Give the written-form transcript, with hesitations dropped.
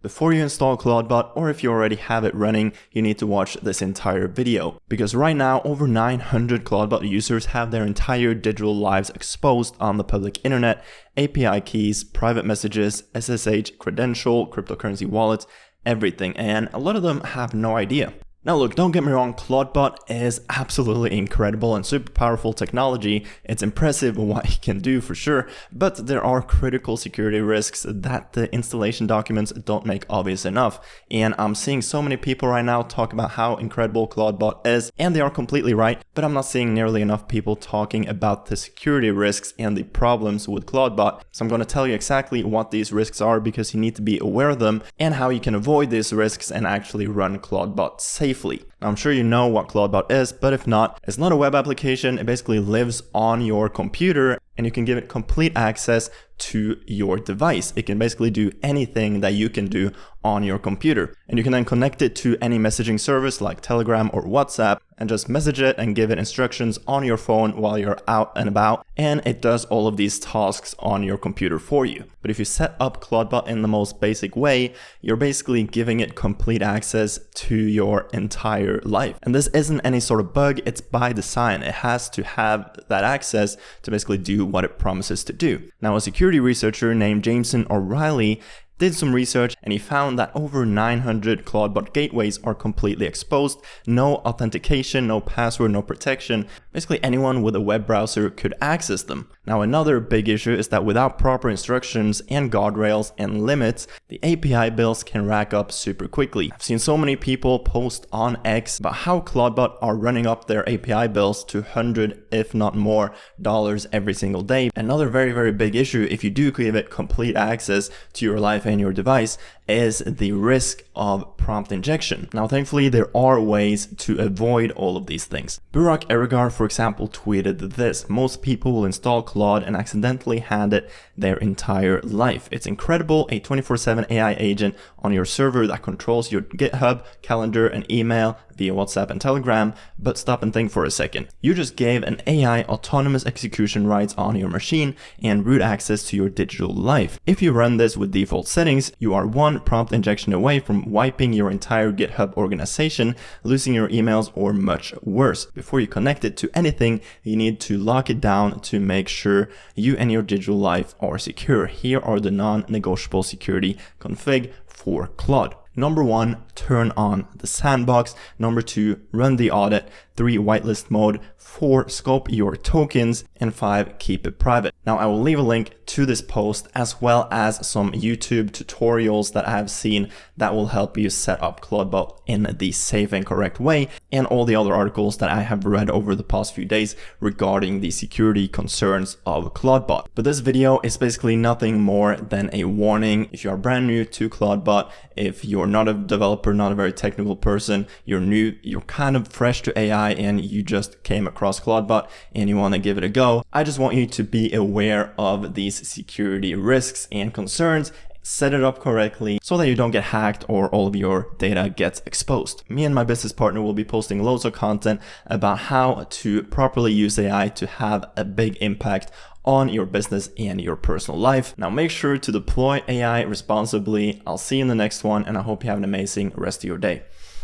Before you install ClawdBot, or if you already have it running, you need to watch this entire video. Because right now, over 900 ClawdBot users have their entire digital lives exposed on the public internet, API keys, private messages, SSH, credential, cryptocurrency wallets, everything, and a lot of them have no idea. Now look, don't get me wrong, ClawdBot is absolutely incredible and super powerful technology. It's impressive what it can do for sure, but there are critical security risks that the installation documents don't make obvious enough. And I'm seeing so many people right now talk about how incredible ClawdBot is, and they are completely right, but I'm not seeing nearly enough people talking about the security risks and the problems with ClawdBot. So I'm going to tell you exactly what these risks are because you need to be aware of them and how you can avoid these risks and actually run ClawdBot safely. Now, I'm sure you know what ClawdBot is, but if not, it's not a web application. It basically lives on your computer and you can give it complete access to your device. It can basically do anything that you can do on your computer. And you can then connect it to any messaging service like Telegram or WhatsApp and just message it and give it instructions on your phone while you're out and about. And it does all of these tasks on your computer for you. But if you set up ClawdBot in the most basic way, you're basically giving it complete access to your entire life. And this isn't any sort of bug, it's by design. It has to have that access to basically do what it promises to do. Now, a security researcher named Jameson O'Reilly did some research and he found that over 900 ClawdBot gateways are completely exposed, no authentication, no password, no protection. Basically anyone with a web browser could access them. Now another big issue is that without proper instructions and guardrails and limits, the API bills can rack up super quickly. I've seen so many people post on X about how ClawdBot are running up their API bills to $100, if not more, dollars every single day. Another very big issue, if you do give it complete access to your life and your device, is the risk of prompt injection. Now thankfully there are ways to avoid all of these things. Burak, Eregar, for example, tweeted this: most people will install Claude and accidentally hand it their entire life. It's incredible, a 24/7 AI agent on your server that controls your GitHub, calendar, and email via WhatsApp and Telegram. But stop and think for a second. You just gave an AI autonomous execution rights on your machine and root access to your digital life. If you run this with default settings, you are one prompt injection away from wiping your entire GitHub organization, losing your emails, or much worse. Before you connect it to anything, you need to lock it down to make sure you and your digital life are secure. Here are the non-negotiable security config for Claude. Number 1, turn on the sandbox. Number 2, run the audit. 3, whitelist mode. 4, scope your tokens. And 5, keep it private. Now I will leave a link to this post as well as some YouTube tutorials that I have seen that will help you set up ClawdBot in the safe and correct way, and all the other articles that I have read over the past few days regarding the security concerns of ClawdBot. But this video is basically nothing more than a warning. If you are brand new to ClawdBot, if you're not a developer, not a very technical person, you're new, you're kind of fresh to AI and you just came across ClawdBot and you want to give it a go, I just want you to be aware of these security risks and concerns. Set it up correctly so that you don't get hacked or all of your data gets exposed. Me and my business partner will be posting loads of content about how to properly use AI to have a big impact on your business and your personal life. Now make sure to deploy AI responsibly. I'll see you in the next one and I hope you have an amazing rest of your day.